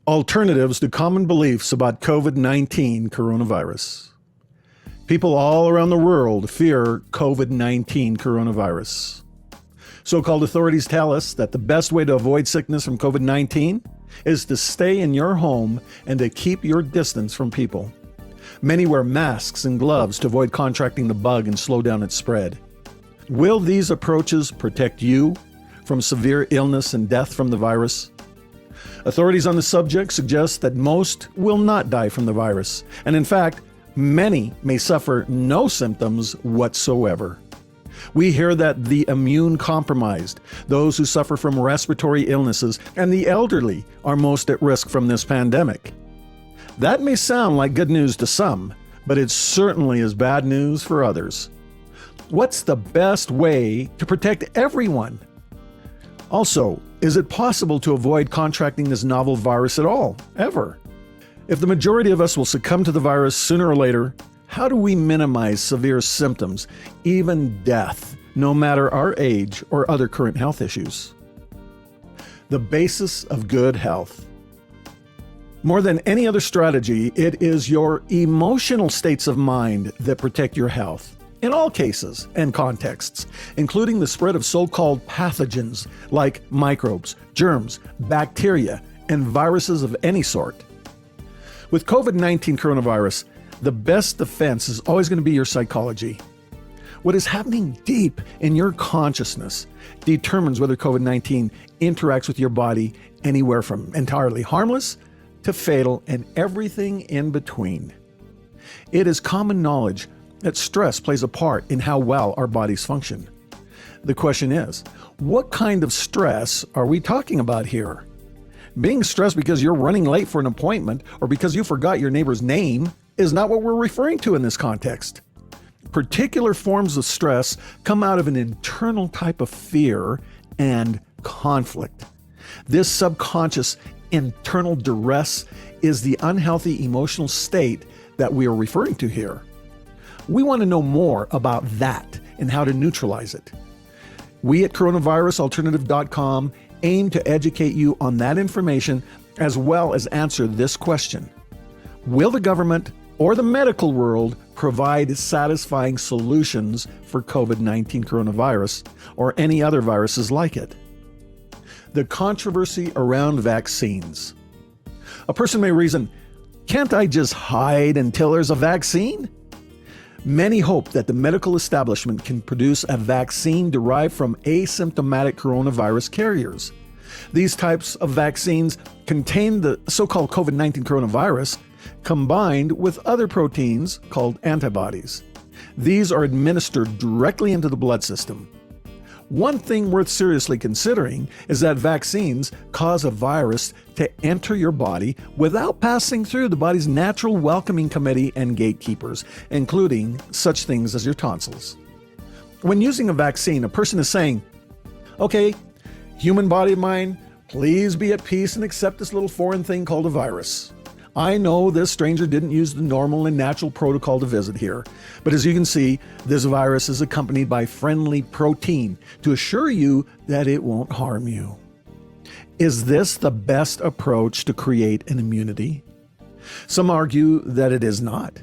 Alternatives to common beliefs about COVID-19 coronavirus. People all around the world fear COVID-19 coronavirus. So-called authorities tell us that the best way to avoid sickness from COVID-19 is to stay in your home and to keep your distance from people. Many wear masks and gloves to avoid contracting the bug and slow down its spread. Will these approaches protect you from severe illness and death from the virus? Authorities on the subject suggest that most will not die from the virus, and in fact, many may suffer no symptoms whatsoever. We hear that the immune compromised, those who suffer from respiratory illnesses, and the elderly are most at risk from this pandemic. That may sound like good news to some, but it certainly is bad news for others. What's the best way to protect everyone? Also, is it possible to avoid contracting this novel virus at all, ever? If the majority of us will succumb to the virus sooner or later, how do we minimize severe symptoms, even death, no matter our age or other current health issues? The basis of good health. More than any other strategy, it is your emotional states of mind that protect your health. In all cases and contexts, including the spread of so-called pathogens like microbes, germs, bacteria, and viruses of any sort. With COVID-19 coronavirus, the best defense is always going to be your psychology. What is happening deep in your consciousness determines whether COVID-19 interacts with your body anywhere from entirely harmless to fatal and everything in between. It is common knowledge that stress plays a part in how well our bodies function. The question is, what kind of stress are we talking about here? Being stressed because you're running late for an appointment or because you forgot your neighbor's name is not what we're referring to in this context. Particular forms of stress come out of an internal type of fear and conflict. This subconscious internal duress is the unhealthy emotional state that we are referring to here. We want to know more about that and how to neutralize it. We at coronavirusalternative.com aim to educate you on that information as well as answer this question. Will the government or the medical world provide satisfying solutions for COVID-19 coronavirus or any other viruses like it? The controversy around vaccines. A person may reason, can't I just hide until there's a vaccine? Many hope that the medical establishment can produce a vaccine derived from asymptomatic coronavirus carriers. These types of vaccines contain the so-called COVID-19 coronavirus combined with other proteins called antibodies. These are administered directly into the blood system. One thing worth seriously considering is that vaccines cause a virus to enter your body without passing through the body's natural welcoming committee and gatekeepers, including such things as your tonsils. When using a vaccine, a person is saying, okay, human body of mine, please be at peace and accept this little foreign thing called a virus. I know this stranger didn't use the normal and natural protocol to visit here, but as you can see, this virus is accompanied by friendly protein to assure you that it won't harm you. Is this the best approach to create an immunity? Some argue that it is not.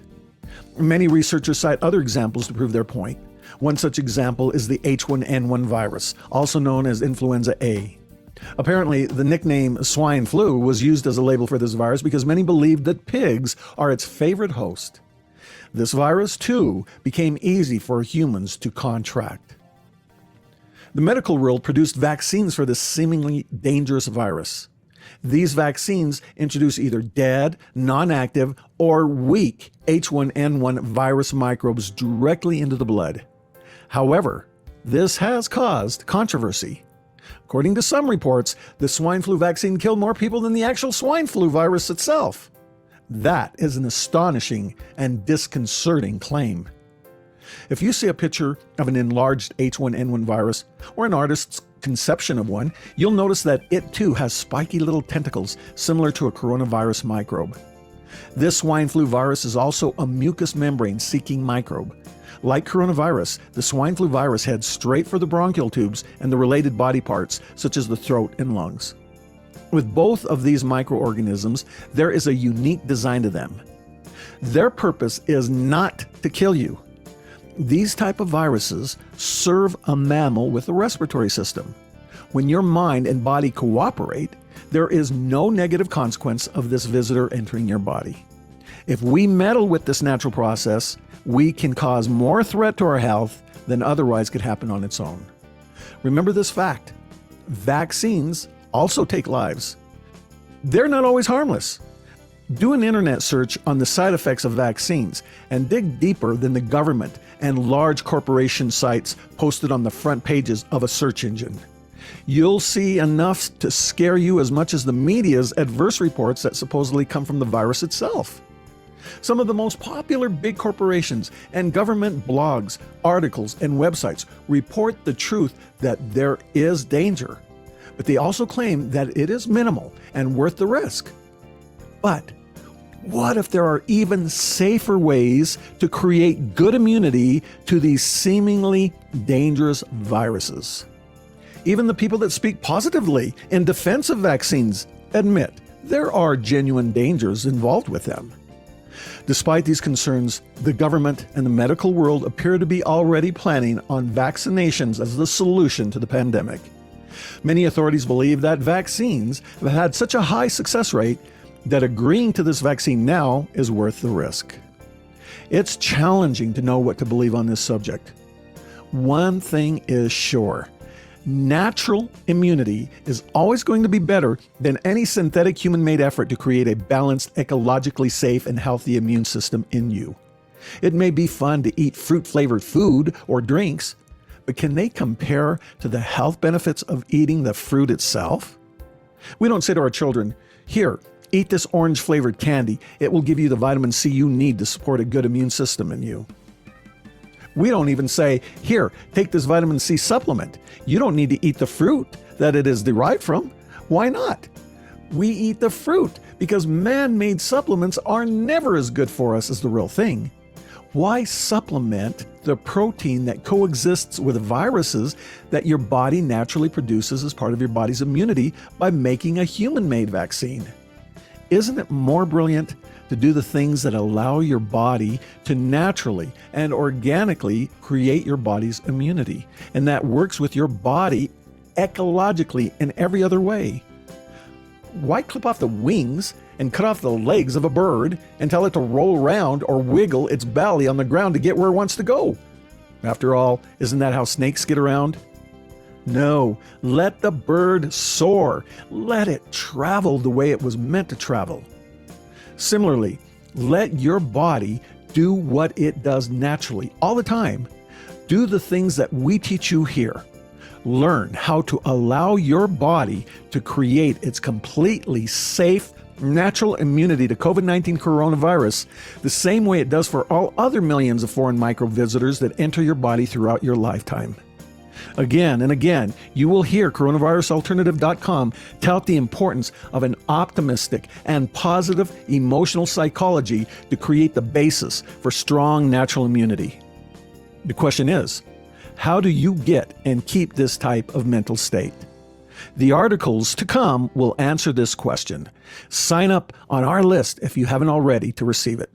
Many researchers cite other examples to prove their point. One such example is the H1N1 virus, also known as influenza A. Apparently, the nickname swine flu was used as a label for this virus because many believed that pigs are its favorite host. This virus, too, became easy for humans to contract. The medical world produced vaccines for this seemingly dangerous virus. These vaccines introduce either dead, non-active, or weak H1N1 virus microbes directly into the blood. However, this has caused controversy. According to some reports, the swine flu vaccine killed more people than the actual swine flu virus itself. That is an astonishing and disconcerting claim. If you see a picture of an enlarged H1N1 virus or an artist's conception of one, you'll notice that it too has spiky little tentacles similar to a coronavirus microbe. This swine flu virus is also a mucous membrane-seeking microbe. Like coronavirus, the swine flu virus heads straight for the bronchial tubes and the related body parts, such as the throat and lungs. With both of these microorganisms, there is a unique design to them. Their purpose is not to kill you. These type of viruses serve a mammal with a respiratory system. When your mind and body cooperate, there is no negative consequence of this visitor entering your body. If we meddle with this natural process, we can cause more threat to our health than otherwise could happen on its own. Remember this fact: vaccines also take lives. They're not always harmless. Do an internet search on the side effects of vaccines and dig deeper than the government and large corporation sites posted on the front pages of a search engine. You'll see enough to scare you as much as the media's adverse reports that supposedly come from the virus itself. Some of the most popular big corporations and government blogs, articles, and websites report the truth that there is danger, but they also claim that it is minimal and worth the risk. But what if there are even safer ways to create good immunity to these seemingly dangerous viruses? Even the people that speak positively in defense of vaccines admit there are genuine dangers involved with them. Despite these concerns, the government and the medical world appear to be already planning on vaccinations as the solution to the pandemic. Many authorities believe that vaccines have had such a high success rate that agreeing to this vaccine now is worth the risk. It's challenging to know what to believe on this subject. One thing is sure: natural immunity is always going to be better than any synthetic human-made effort to create a balanced, ecologically safe, and healthy immune system in you. It may be fun to eat fruit-flavored food or drinks, but can they compare to the health benefits of eating the fruit itself? We don't say to our children, "Here, eat this orange-flavored candy. It will give you the vitamin C you need to support a good immune system in you." We don't even say, "Here, take this vitamin C supplement. You don't need to eat the fruit that it is derived from." Why not? We eat the fruit because man-made supplements are never as good for us as the real thing. Why supplement the protein that coexists with viruses that your body naturally produces as part of your body's immunity by making a human-made vaccine? Isn't it more brilliant to do the things that allow your body to naturally and organically create your body's immunity, and that works with your body ecologically in every other way? Why clip off the wings and cut off the legs of a bird and tell it to roll around or wiggle its belly on the ground to get where it wants to go? After all, isn't that how snakes get around? No, let the bird soar. Let it travel the way it was meant to travel. Similarly, let your body do what it does naturally all the time. Do the things that we teach you here. Learn how to allow your body to create its completely safe, natural immunity to COVID-19 coronavirus the same way it does for all other millions of foreign micro-visitors that enter your body throughout your lifetime. Again and again, you will hear coronavirusalternative.com tout the importance of an optimistic and positive emotional psychology to create the basis for strong natural immunity. The question is, how do you get and keep this type of mental state? The articles to come will answer this question. Sign up on our list if you haven't already to receive it.